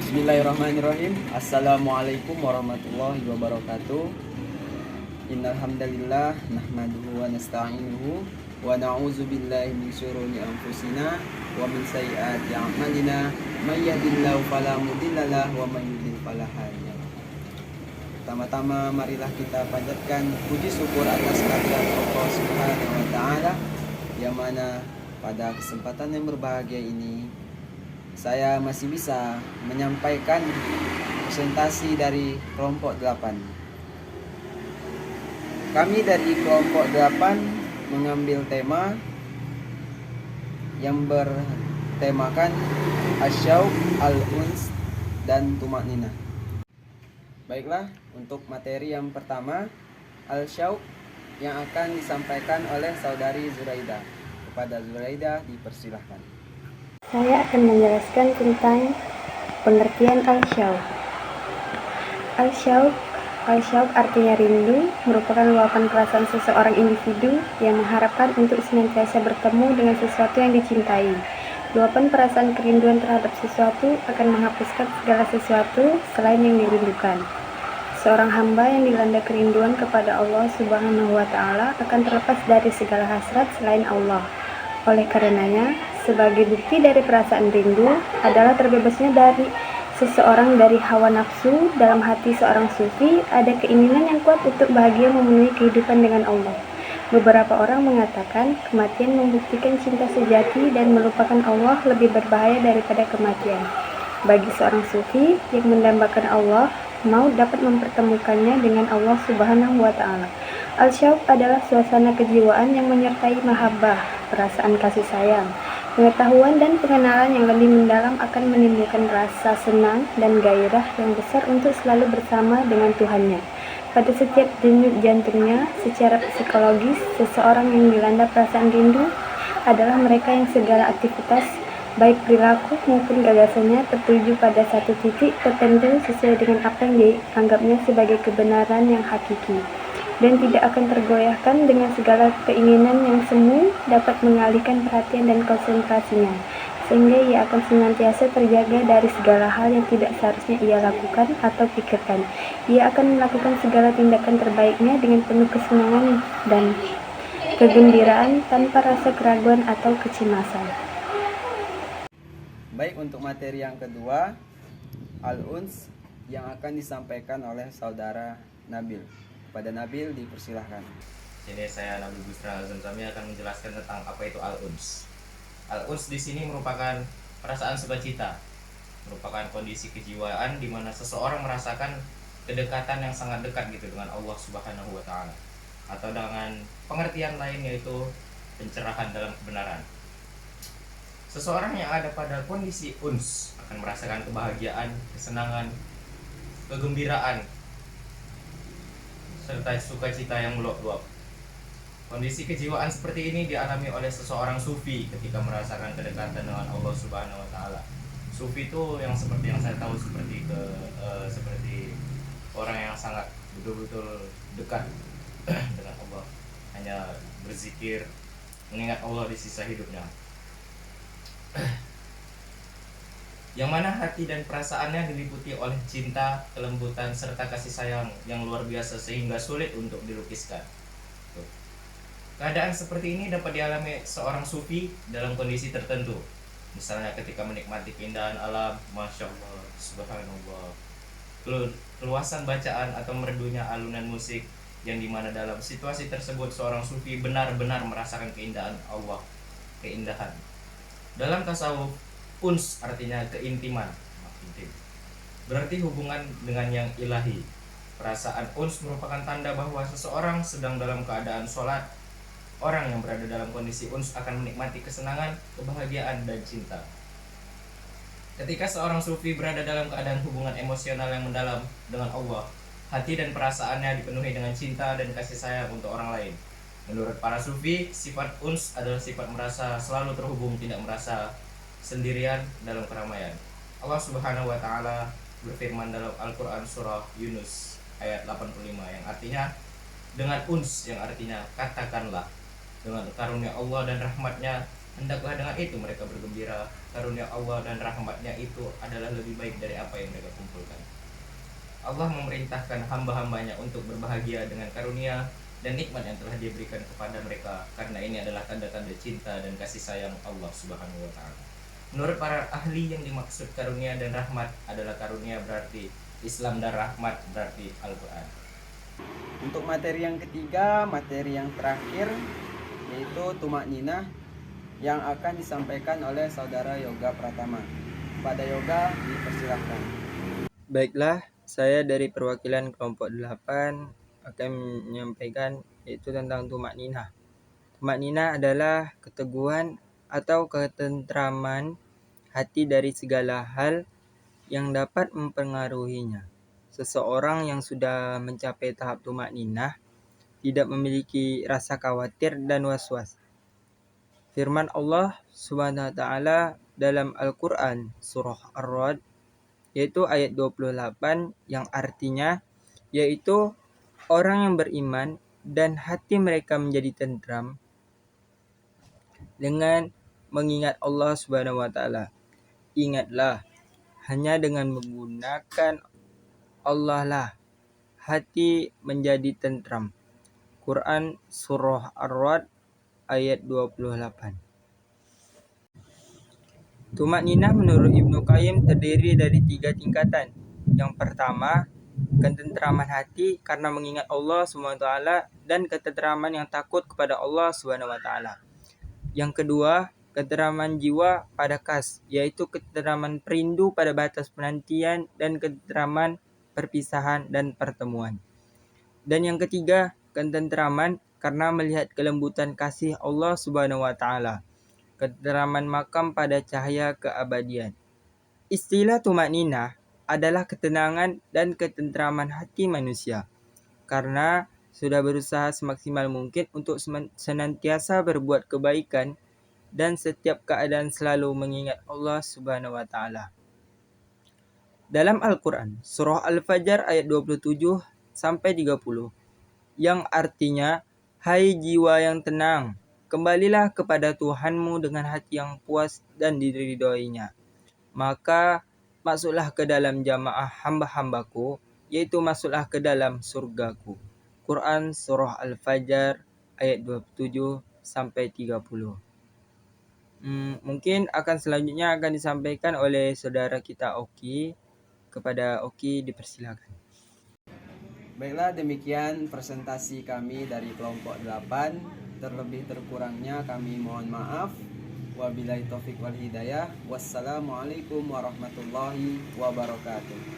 Bismillahirrahmanirrahim. Assalamualaikum warahmatullahi wabarakatuh. Innal hamdalillah nahmaduhu wa nasta'inuhu wa na'udzu billahi min syururi anfusina wa min sayyiati a'malina may yahdihillahu fala mudhillalah wa may yudhlil fala hadiyalah. Pertama-tama marilah kita panjatkan puji syukur atas kehadirat Allah Subhanahu wa taala yang mana pada kesempatan yang berbahagia ini saya masih bisa menyampaikan presentasi dari kelompok 8. Kami dari kelompok 8 mengambil tema yang bertemakan asyauq, al-uns, dan tumakninah. Baiklah, untuk materi yang pertama, al-syauq, yang akan disampaikan oleh saudari Zuraida. Kepada Zuraida dipersilahkan. Saya akan menjelaskan tentang pengertian al-syauq. Al-syauq artinya rindu, merupakan luapan perasaan seseorang individu yang mengharapkan untuk senantiasa bertemu dengan sesuatu yang dicintai. Luapan perasaan kerinduan terhadap sesuatu akan menghapuskan segala sesuatu selain yang dirindukan. Seorang hamba yang dilanda kerinduan kepada Allah Subhanahu wa taala akan terlepas dari segala hasrat selain Allah. Oleh karenanya, sebagai bukti dari perasaan rindu adalah terbebasnya dari seseorang dari hawa nafsu. Dalam hati seorang sufi ada keinginan yang kuat untuk bahagia memenuhi kehidupan dengan Allah. Beberapa orang mengatakan kematian membuktikan cinta sejati dan melupakan Allah lebih berbahaya daripada kematian. Bagi seorang sufi yang mendambakan Allah, mau dapat mempertemukannya dengan Allah Subhanahu wa taala. Al-syauq adalah suasana kejiwaan yang menyertai mahabbah, perasaan kasih sayang. Pengetahuan dan pengenalan yang lebih mendalam akan menimbulkan rasa senang dan gairah yang besar untuk selalu bersama dengan Tuhannya. Pada setiap denyut jantungnya, secara psikologis, seseorang yang dilanda perasaan rindu adalah mereka yang segala aktivitas, baik perilaku maupun gagasannya, tertuju pada satu titik tertentu sesuai dengan apa yang dianggapnya sebagai kebenaran yang hakiki, dan tidak akan tergoyahkan dengan segala keinginan yang semu dapat mengalihkan perhatian dan konsentrasinya, sehingga ia akan senantiasa terjaga dari segala hal yang tidak seharusnya ia lakukan atau pikirkan. Ia akan melakukan segala tindakan terbaiknya dengan penuh kesenangan dan kegembiraan tanpa rasa keraguan atau kecemasan. Baik, untuk materi yang kedua, al-uns, yang akan disampaikan oleh saudara Nabil. Kepada Nabil dipersilahkan. Sini saya Nabil Busra Zamzami akan menjelaskan tentang apa itu al-uns. Al-uns di sini merupakan perasaan sukacita, merupakan kondisi kejiwaan di mana seseorang merasakan kedekatan yang sangat dekat gitu dengan Allah Subhanahu wa taala. Atau dengan pengertian lain yaitu pencerahan dalam kebenaran. Seseorang yang ada pada kondisi uns akan merasakan kebahagiaan, kesenangan, kegembiraan, serta sukacita yang meluap-luap. Kondisi kejiwaan seperti ini dialami oleh seseorang sufi ketika merasakan kedekatan dengan Allah Subhanahu wa taala. Sufi itu yang seperti yang saya tahu seperti orang yang sangat betul-betul dekat dengan Allah, hanya berzikir, mengingat Allah di sisa hidupnya. Yang mana hati dan perasaannya diliputi oleh cinta, kelembutan, serta kasih sayang yang luar biasa sehingga sulit untuk dilukiskan. Keadaan seperti ini dapat dialami seorang sufi dalam kondisi tertentu. Misalnya ketika menikmati keindahan alam, Masya Allah, Subhanallah, keluasan bacaan atau merdunya alunan musik, yang dimana dalam situasi tersebut seorang sufi benar-benar merasakan keindahan Allah, keindahan. Dalam tasawuf, uns artinya keintiman, berarti hubungan dengan yang ilahi. Perasaan uns merupakan tanda bahwa seseorang sedang dalam keadaan sholat. Orang yang berada dalam kondisi uns akan menikmati kesenangan, kebahagiaan, dan cinta. Ketika seorang sufi berada dalam keadaan hubungan emosional yang mendalam dengan Allah, hati dan perasaannya dipenuhi dengan cinta dan kasih sayang untuk orang lain. Menurut para sufi, sifat uns adalah sifat merasa selalu terhubung, tidak merasa sendirian dalam keramaian. Allah Subhanahu wa taala berfirman dalam Al-Qur'an surah Yunus ayat 85 yang artinya dengan uns, yang artinya katakanlah, dengan karunia Allah dan rahmatnya Hendaklah dengan itu mereka bergembira. Karunia Allah dan rahmatnya itu adalah lebih baik dari apa yang mereka kumpulkan. Allah memerintahkan hamba-hambanya untuk berbahagia dengan karunia dan nikmat yang telah diberikan kepada mereka, karena ini adalah tanda-tanda cinta dan kasih sayang Allah Subhanahu wa taala. Menurut para ahli, yang dimaksud karunia dan rahmat adalah karunia berarti Islam dan rahmat berarti Al-Qur'an. Untuk materi yang ketiga, materi yang terakhir, yaitu tumak ninah, yang akan disampaikan oleh saudara Yoga Pratama. Pada Yoga, dipersilahkan. Baiklah, saya dari perwakilan kelompok 8 akan menyampaikan yaitu tentang tumak ninah. Tumak ninah adalah keteguhan atau ketentraman hati dari segala hal yang dapat mempengaruhinya. Seseorang yang sudah mencapai tahap tumak ninah tidak memiliki rasa khawatir dan was-was. Firman Allah Subhanahu wa taala dalam Al-Qur'an surah Ar-Ra'd yaitu ayat 28 yang artinya yaitu orang yang beriman dan hati mereka menjadi tentram dengan mengingat Allah Subhanahu wa taala. Ingatlah, hanya dengan menggunakan Allah lah hati menjadi tentram. Quran surah Ar-Ra'd ayat 28. Tumak ninah menurut Ibnu Qayyim terdiri dari 3 tingkatan. Yang pertama, ketentraman hati karena mengingat Allah SWT dan ketentraman yang takut kepada Allah SWT. Yang kedua, ketentraman jiwa pada kas, yaitu ketentraman perindu pada batas penantian dan ketentraman perpisahan dan pertemuan. Dan yang ketiga, ketentraman karena melihat kelembutan kasih Allah SWT, ketentraman makam pada cahaya keabadian. Istilah tumak ninah adalah ketenangan dan ketentraman hati manusia, karena sudah berusaha semaksimal mungkin untuk senantiasa berbuat kebaikan dan setiap keadaan selalu mengingat Allah Subhanahu wa taala. Dalam Al-Qur'an, surah Al-Fajr ayat 27 sampai 30 yang artinya, hai jiwa yang tenang, kembalilah kepada Tuhanmu dengan hati yang puas dan diridhoinya. Maka masuklah ke dalam jamaah hamba-hambaku, yaitu masuklah ke dalam surgaku. Quran surah Al-Fajr ayat 27 sampai 30. Mungkin akan selanjutnya akan disampaikan oleh saudara kita Oki. Kepada Oki dipersilakan. Baiklah, demikian presentasi kami dari kelompok 8. Terlebih terkurangnya kami mohon maaf. Wabillahi taufik wal hidayah. Wassalamualaikum warahmatullahi wabarakatuh.